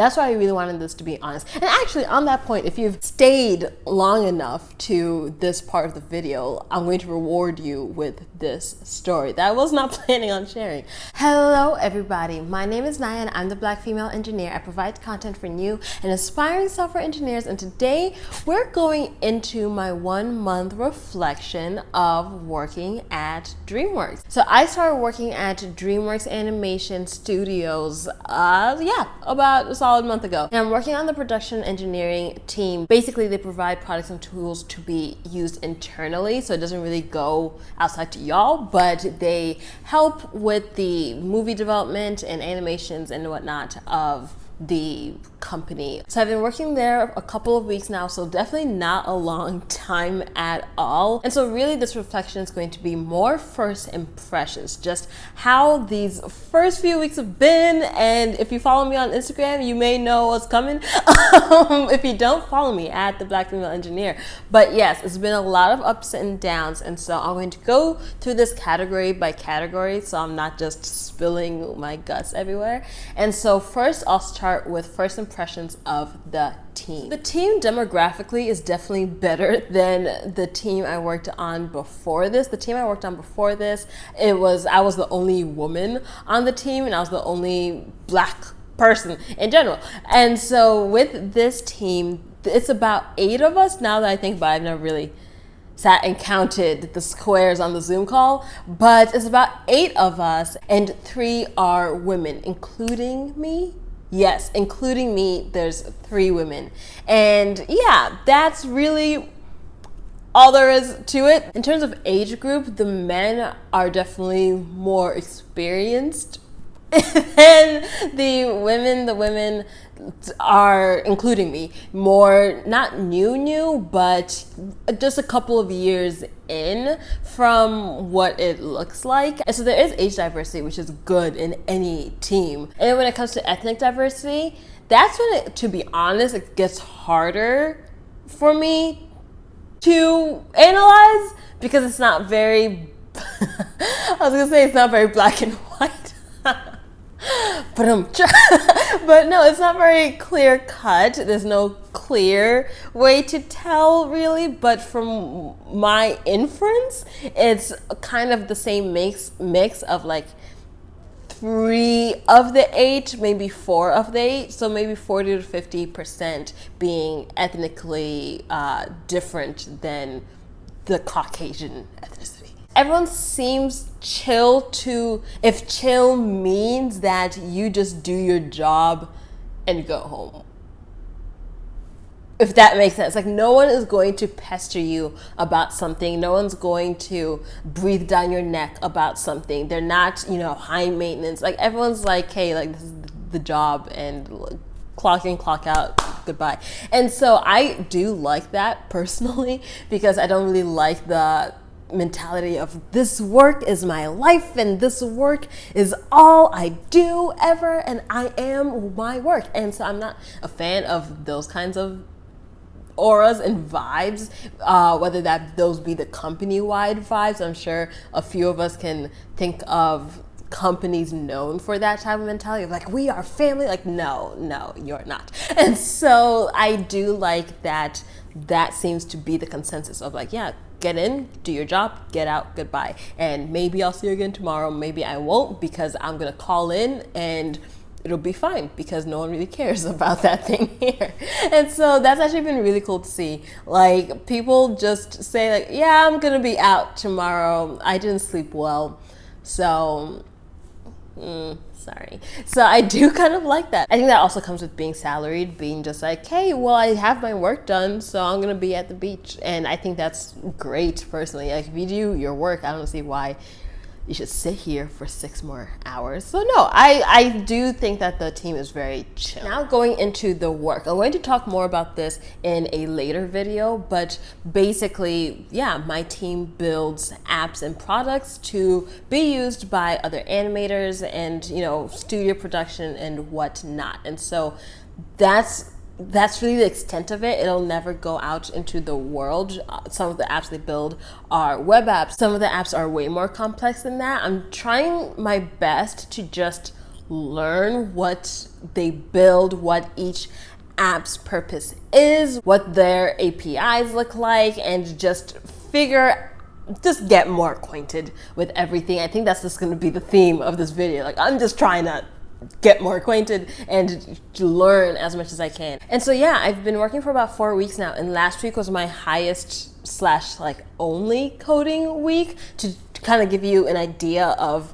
That's why I really wanted this to be honest. And actually, on that point, if you've stayed long enough to this part of the video, I'm going to reward you with this story that I was not planning on sharing. Hello, everybody. My name is Naya, and I'm the Black female engineer. I provide content for new and aspiring software engineers, and today we're going into my 1 month reflection of working at DreamWorks. So I started working at DreamWorks Animation Studios, about a solid month ago. And I'm working on the production engineering team. Basically, they provide products and tools to be used internally, so it doesn't really go outside to y'all, but they help with the movie development and animations and whatnot of the company. So I've been working there a couple of weeks now, so definitely not a long time at all. And so really this reflection is going to be more first impressions, just how these first few weeks have been. And if you follow me on Instagram, you may know what's coming. If you don't, follow me at the Black Female Engineer. But yes, it's been a lot of ups and downs, and so I'm going to go through this category by category, so I'm not just spilling my guts everywhere. And so first I'll start with first impressions of the team. The team demographically is definitely better than the team I worked on before this. The team I worked on before this, I was the only woman on the team, and I was the only Black person in general. And so with this team, it's about 8 of us now that I think about it. I've never really sat and counted the squares on the Zoom call, but it's about 8 of us, and 3 are women, including me. Yes, including me, there's 3 women. And yeah, that's really all there is to it. In terms of age group, the men are definitely more experienced than the women. The women are, including me, more not new, but just a couple of years in from what it looks like. And so there is age diversity, which is good in any team. And when it comes to ethnic diversity, that's when it, to be honest, it gets harder for me to analyze, because it's not very I was gonna say it's not very black and white. But no, it's not very clear cut. There's no clear way to tell really, but from my inference, it's kind of the same mix of like 3 of the 8, maybe 4 of the 8, so maybe 40 to 50% being ethnically different than the Caucasian ethnicity. Everyone seems chill to, if chill means that you just do your job and go home. If that makes sense. Like, no one is going to pester you about something. No one's going to breathe down your neck about something. They're not, high maintenance. Like, everyone's like, hey, like, this is the job, and clock in, clock out, goodbye. And so I do like that personally, because I don't really like the mentality of this work is my life and this work is all I do ever and I am my work. And so I'm not a fan of those kinds of auras and vibes, whether those be the company-wide vibes. I'm sure a few of us can think of companies known for that type of mentality of like, we are family. Like, no, you're not. And so I do like that seems to be the consensus of like, yeah, get in, do your job, get out, goodbye. And maybe I'll see you again tomorrow. Maybe I won't, because I'm gonna call in and it'll be fine, because no one really cares about that thing here. And so that's actually been really cool to see. Like, people just say like, yeah, I'm gonna be out tomorrow. I didn't sleep well, so sorry. So I do kind of like that. I think that also comes with being salaried, being just like, hey, well, I have my work done, so I'm gonna be at the beach. And I think that's great personally. Like, if you do your work, I don't see why you should sit here for 6 more hours. So no, I do think that the team is very chill. Now going into the work, I'm going to talk more about this in a later video, but basically, yeah, my team builds apps and products to be used by other animators and, studio production and whatnot. And so that's really the extent of it. It'll never go out into the world. Some of the apps they build are web apps. Some of the apps are way more complex than that. I'm trying my best to just learn what they build, what each app's purpose is, what their APIs look like, and just get more acquainted with everything. I think that's just going to be the theme of this video. Like, I'm just trying to get more acquainted and to learn as much as I can. And so yeah, I've been working for about 4 weeks now, and last week was my highest / like only coding week, to kind of give you an idea of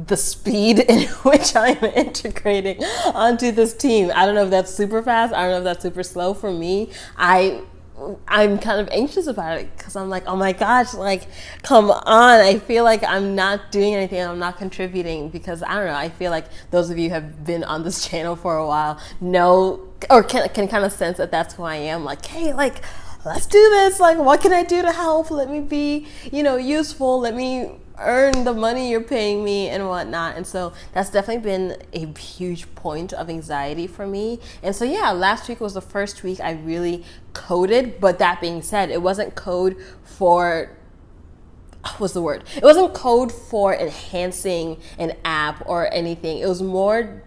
the speed in which I'm integrating onto this team. I don't know if that's super fast. I don't know if that's super slow. For me, I'm kind of anxious about it because I'm like, oh my gosh, like, come on. I feel like I'm not doing anything. I'm not contributing because, I don't know, I feel like those of you who have been on this channel for a while know, or can kind of sense that that's who I am. Like, hey, like, let's do this. Like, what can I do to help? Let me be, useful. Let me earn the money you're paying me and whatnot. And so that's definitely been a huge point of anxiety for me. And so yeah, last week was the first week I really coded. But that being said, it wasn't code for, what's the word? It wasn't code for enhancing an app or anything. It was more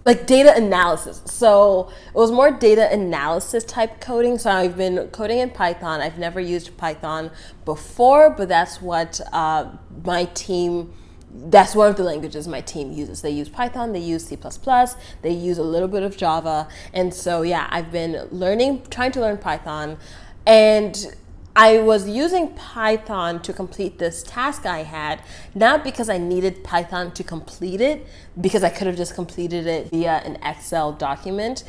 like data analysis. So it was more data analysis type coding. So I've been coding in Python. I've never used Python before, but that's what that's one of the languages my team uses. They use Python, they use C++, they use a little bit of Java. And so yeah, I've been trying to learn Python, and I was using Python to complete this task I had, not because I needed Python to complete it, because I could have just completed it via an Excel document,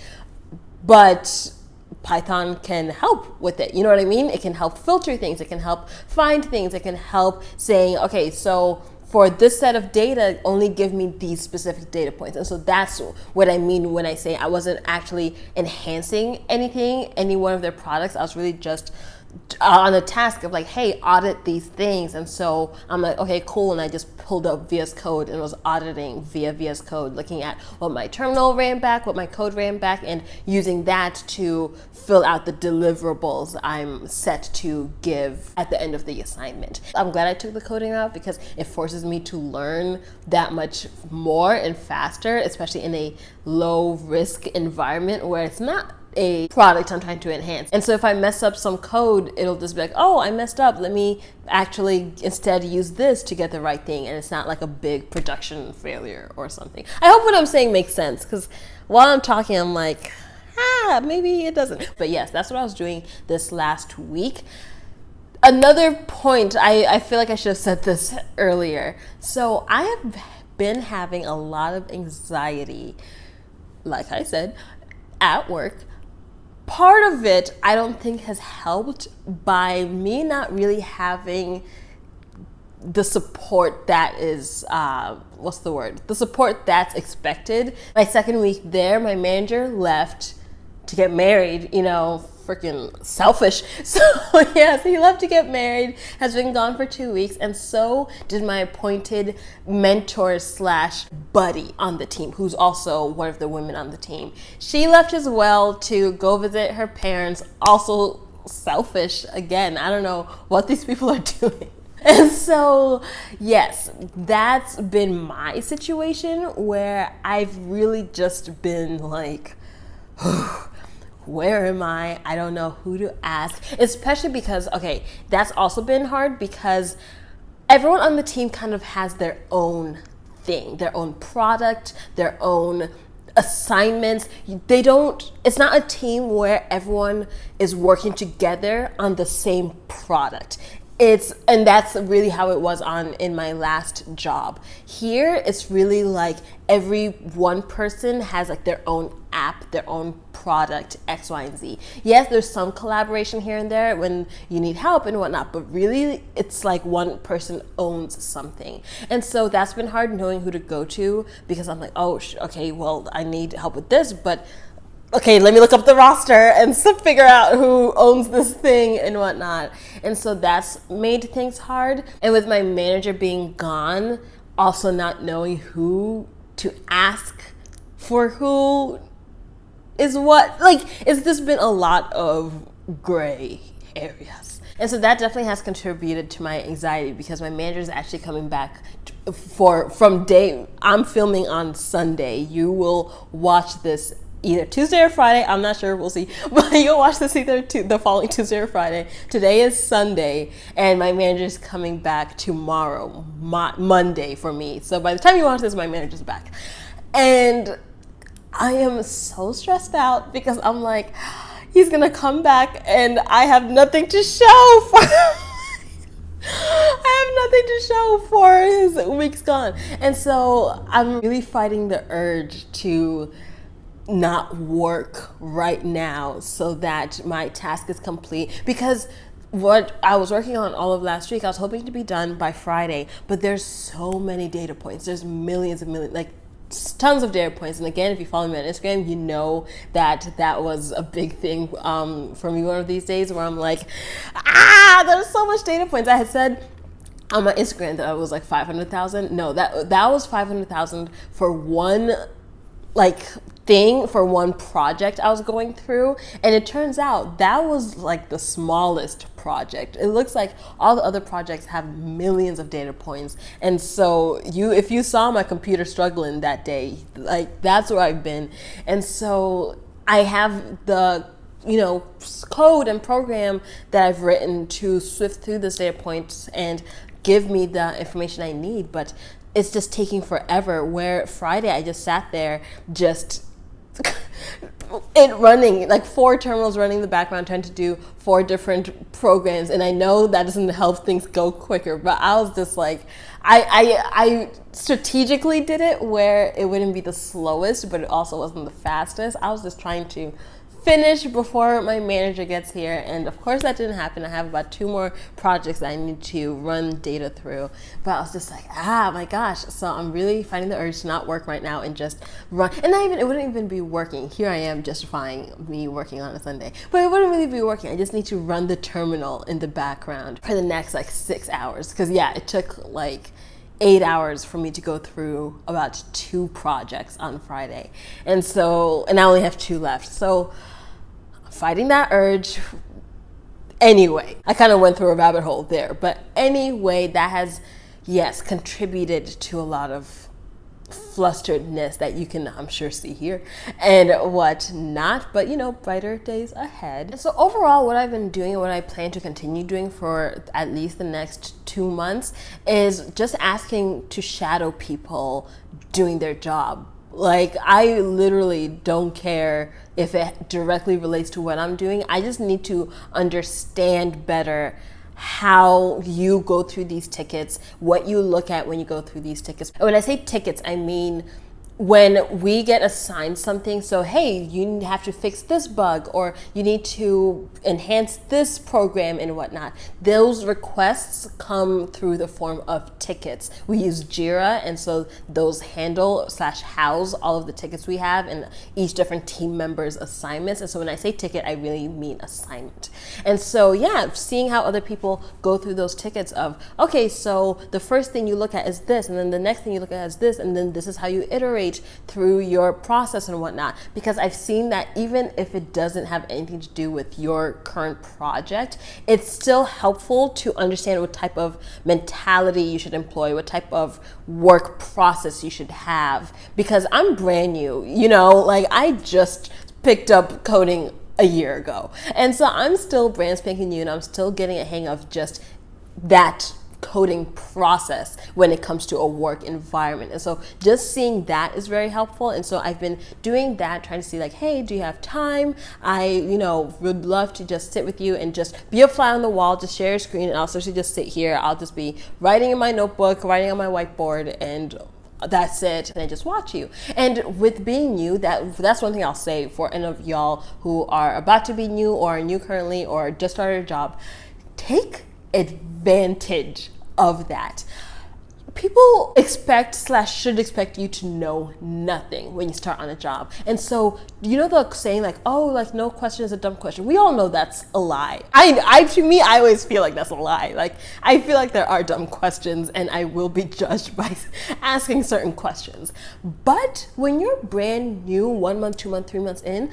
but Python can help with it. You know what I mean? It can help filter things. It can help find things. It can help saying, okay, so for this set of data, only give me these specific data points. And so that's what I mean when I say I wasn't actually enhancing any one of their products. I was really just on a task of like, hey, audit these things. And so I'm like, okay, cool. And I just pulled up VS Code and was auditing via VS Code, looking at what my terminal ran back, what my code ran back, and using that to fill out the deliverables I'm set to give at the end of the assignment. I'm glad I took the coding route because it forces me to learn that much more and faster, especially in a low risk environment where it's not a product I'm trying to enhance. And so if I mess up some code, it'll just be like, oh, I messed up. Let me actually instead use this to get the right thing. And it's not like a big production failure or something. I hope what I'm saying makes sense, because while I'm talking, I'm like, maybe it doesn't. But yes, that's what I was doing this last week. Another point, I feel like I should have said this earlier. So I have been having a lot of anxiety, like I said, at work. Part of it, I don't think, has helped by me not really having the support that is, the support that's expected. My second week there, my manager left to get married, freaking selfish. So yes, he left to get married, has been gone for 2 weeks, and so did my appointed mentor / buddy on the team, who's also one of the women on the team. She left as well to go visit her parents, also selfish again. I don't know what these people are doing. And so, yes, that's been my situation where I've really just been like, where am I? I don't know who to ask, especially because, okay, that's also been hard because everyone on the team kind of has their own thing, their own product, their own assignments. It's not a team where everyone is working together on the same product. And that's really how it was in my last job. Here, it's really like every one person has like their own app, their own product, X, Y, and Z. Yes, there's some collaboration here and there when you need help and whatnot, but really it's like one person owns something. And so that's been hard knowing who to go to, because I'm like, oh, okay, well, I need help with this, but okay, let me look up the roster and figure out who owns this thing and whatnot. And so that's made things hard. And with my manager being gone, also not knowing who to ask for who is what, like, it's just been a lot of gray areas. And so that definitely has contributed to my anxiety because my manager is actually coming back I'm filming on Sunday. You will watch this either Tuesday or Friday. I'm not sure. We'll see. But you'll watch this either the following Tuesday or Friday. Today is Sunday, and my manager's coming back tomorrow, Monday for me. So by the time you watch this, my manager's back. And I am so stressed out because I'm like, he's going to come back and I have nothing to show for I have nothing to show for his week's gone. And so I'm really fighting the urge to not work right now so that my task is complete, because what I was working on all of last week, I was hoping to be done by Friday, but there's so many data points. There's millions and millions, like tons of data points. And again, if you follow me on Instagram, you know that was a big thing for me one of these days where I'm like, there's so much data points. I had said on my Instagram that I was like 500,000. No, that was 500,000 for one thing, for one project I was going through. And it turns out that was like the smallest project. It looks like all the other projects have millions of data points. And so if you saw my computer struggling that day, like that's where I've been. And so I have the code and program that I've written to sift through this data points and give me the information I need, but it's just taking forever. Where Friday I just sat there it running, like 4 terminals running in the background, trying to do 4 different programs. And I know that doesn't help things go quicker, but I was just like, I strategically did it where it wouldn't be the slowest, but it also wasn't the fastest. I was just trying to finish before my manager gets here, and of course that didn't happen. I have about 2 more projects that I need to run data through, but I was just like, my gosh. So I'm really finding the urge to not work right now and just run. And it wouldn't even be working. Here I am justifying me working on a Sunday, but it wouldn't really be working. I just need to run the terminal in the background for the next 6 hours, because it took 8 hours for me to go through about 2 projects on Friday. And I only have 2 left. So fighting that urge. Anyway, I kind of went through a rabbit hole there. But anyway, that has, yes, contributed to a lot of flusteredness that you can, I'm sure, see here and whatnot. But, brighter days ahead. And so overall, what I've been doing and what I plan to continue doing for at least the next 2 months is just asking to shadow people doing their job. I literally don't care if it directly relates to what I'm doing. I just need to understand better how you go through these tickets, what you look at when you go through these tickets. And when I say tickets, I mean when we get assigned something, so hey, you have to fix this bug, or you need to enhance this program and whatnot. Those requests come through the form of tickets. We use Jira, and so those handle/house all of the tickets we have and each different team member's assignments. And so when I say ticket, I really mean assignment. And so seeing how other people go through those tickets of, okay, so the first thing you look at is this, and then the next thing you look at is this, and then this is how you iterate through your process and whatnot. Because I've seen that even if it doesn't have anything to do with your current project, it's still helpful to understand what type of mentality you should employ, what type of work process you should have. Because I'm brand new, I just picked up coding a year ago. And so I'm still brand spanking new, and I'm still getting a hang of just that coding process when it comes to a work environment. And so just seeing that is very helpful. And so I've been doing that, trying to see hey, do you have time? I, would love to just sit with you and just be a fly on the wall, just share your screen, and I'll essentially just sit here. I'll just be writing in my notebook, writing on my whiteboard, and that's it, and I just watch you. And with being new, that's one thing I'll say for any of y'all who are about to be new or are new currently or just started a job, take advantage of that. People should expect you to know nothing when you start on a job. And so, the saying no question is a dumb question. We all know that's a lie. To me, I always feel like that's a lie. I feel like there are dumb questions, and I will be judged by asking certain questions. But when you're brand new, 1 month, 2 months, 3 months in,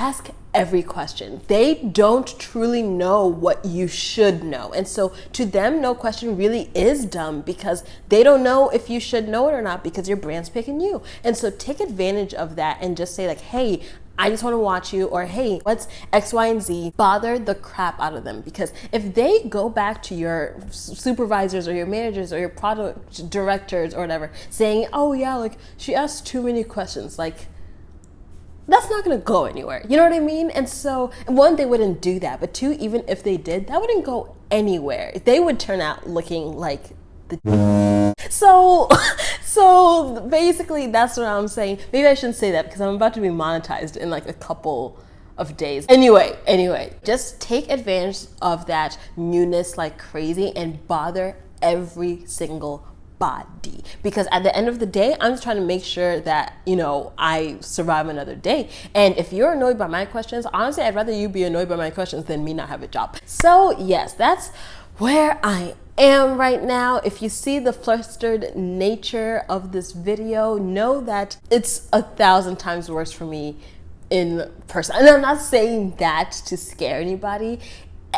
ask every question. They don't truly know what you should know. And so to them, no question really is dumb because they don't know if you should know it or not because your brand's picking you. And so take advantage of that and just say like, hey, I just want to watch you, or hey, what's X, Y, and Z? Bother the crap out of them, because if they go back to your supervisors or your managers or your product directors or whatever saying, oh yeah, like she asked too many questions, like that's not going to go anywhere. You know what I mean? And so one, they wouldn't do that, but two, even if they did, that wouldn't go anywhere. They would turn out looking like the so basically that's what I'm saying. Maybe I shouldn't say that because I'm about to be monetized in like a couple of days. Anyway, just take advantage of that newness like crazy and bother every single body, because at the end of the day, I'm just trying to make sure that, you know, I survive another day. And if you're annoyed by my questions, honestly, I'd rather you be annoyed by my questions than me not have a job. So yes, that's where I am right now. If you see the flustered nature of this video, know that it's 1,000 times worse for me in person. And I'm not saying that to scare anybody.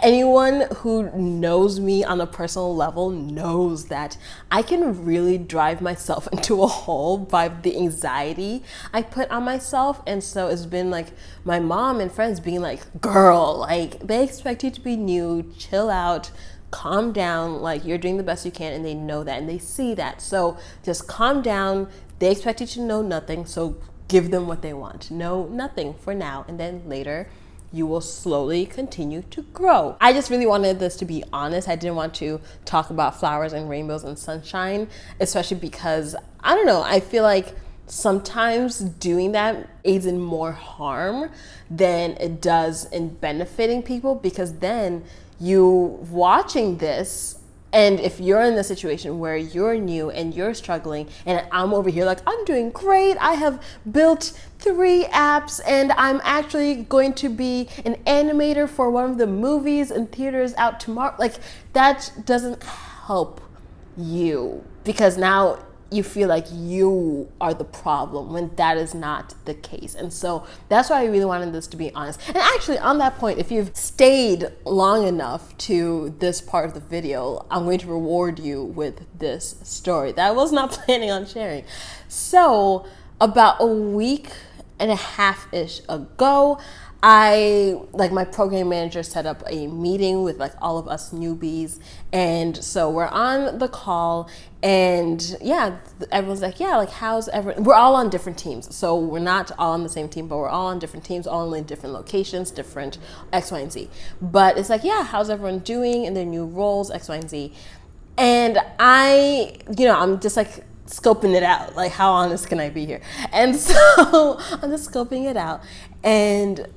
Anyone who knows me on a personal level knows that I can really drive myself into a hole by the anxiety I put on myself. And so it's been like my mom and friends being like, girl, like they expect you to be new, chill out, calm down, like you're doing the best you can, and they know that and they see that. So just calm down. They expect you to know nothing, so give them what they want. Know nothing for now, and then later you will slowly continue to grow. I just really wanted this to be honest. I didn't want to talk about flowers and rainbows and sunshine, especially because, I don't know, I feel like sometimes doing that aids in more harm than it does in benefiting people, because then you watching this, and if you're in the situation where you're new and you're struggling and I'm over here like, I'm doing great, I have built 3 apps and I'm actually going to be an animator for one of the movies in theaters out tomorrow, like that doesn't help you, because now you feel like you are the problem when that is not the case. And so that's why I really wanted this to be honest. And actually on that point, if you've stayed long enough to this part of the video, I'm going to reward you with this story that I was not planning on sharing. So about a week and a half-ish ago, my program manager set up a meeting with like all of us newbies, and so we're on the call, and yeah, everyone's like, yeah, like how's everyone? We're all on different teams, so we're not all on the same team, but we're all on different teams, all in different locations, different X, Y, and Z. But it's like, yeah, how's everyone doing in their new roles, X, Y, and Z? And I'm just like scoping it out, like how honest can I be here? And so I'm just scoping it out, and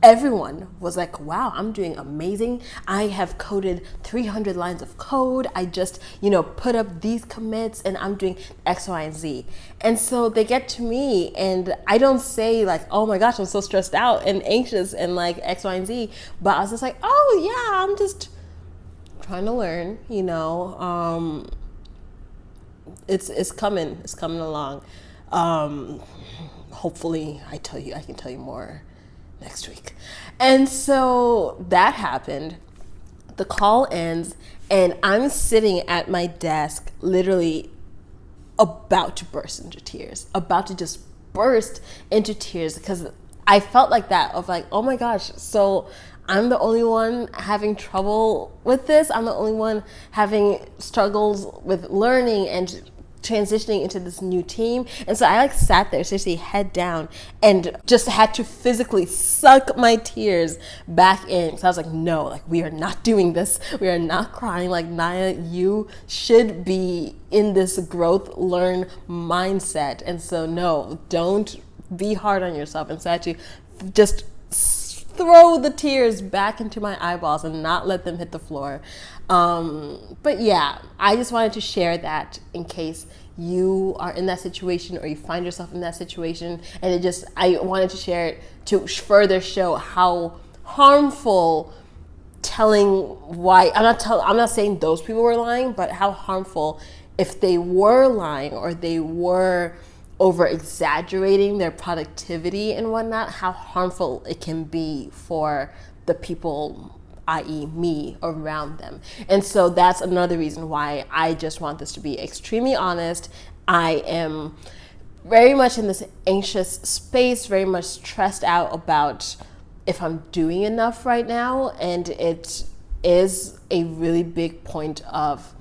everyone was like, wow, I'm doing amazing. I have coded 300 lines of code. I just, put up these commits and I'm doing X, Y, and Z. And so they get to me and I don't say like, oh my gosh, I'm so stressed out and anxious and like X, Y, and Z. But I was just like, oh yeah, I'm just trying to learn, it's coming along. Hopefully I can tell you more next week. And so that happened. The call ends and I'm sitting at my desk literally about to burst into tears, because I felt like that of like, oh my gosh, so I'm the only one having trouble with this. I'm the only one having struggles with learning and transitioning into this new team. And so I like sat there seriously head down and just had to physically suck my tears back in. So I was like, no, like we are not doing this. We are not crying. Like Naya, you should be in this growth, learn mindset. And so no, don't be hard on yourself. And so I had to just throw the tears back into my eyeballs and not let them hit the floor. But yeah, I just wanted to share that in case you are in that situation or you find yourself in that situation. And I wanted to share it to further show how harmful I'm not saying those people were lying, but how harmful if they were lying or they were over exaggerating their productivity and whatnot, how harmful it can be for the people, i.e. me, around them. And so that's another reason why I just want this to be extremely honest. I am very much in this anxious space, very much stressed out about if I'm doing enough right now. And it is a really big point of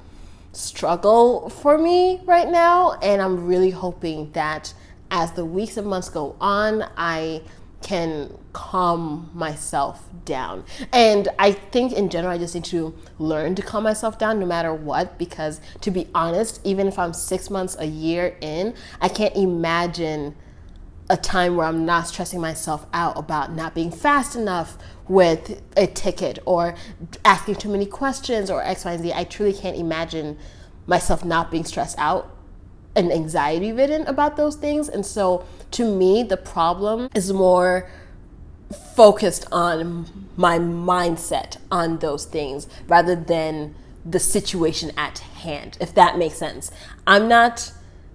struggle for me right now. And I'm really hoping that as the weeks and months go on, I can calm myself down. And I think in general, I just need to learn to calm myself down no matter what, because to be honest, even if I'm 6 months, a year in, I can't imagine a time where I'm not stressing myself out about not being fast enough with a ticket or asking too many questions or X, Y, and Z. I truly can't imagine myself not being stressed out and anxiety ridden about those things. And so to me, the problem is more focused on my mindset on those things rather than the situation at hand, if that makes sense.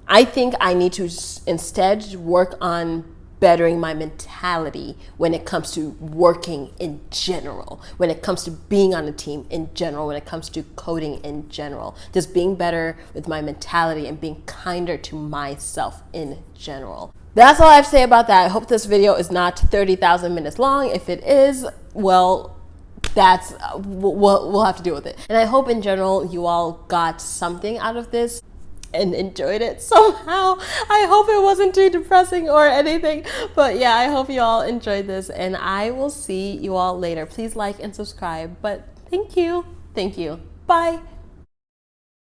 I think I need to instead work on bettering my mentality when it comes to working in general, when it comes to being on a team in general, when it comes to coding in general, just being better with my mentality and being kinder to myself in general. That's all I have to say about that. I hope this video is not 30,000 minutes long. If it is, well, we'll have to deal with it. And I hope in general you all got something out of this and enjoyed it somehow. I hope it wasn't too depressing or anything, but yeah, I hope you all enjoyed this, and I will see you all later. Please like and subscribe, but thank you. Bye.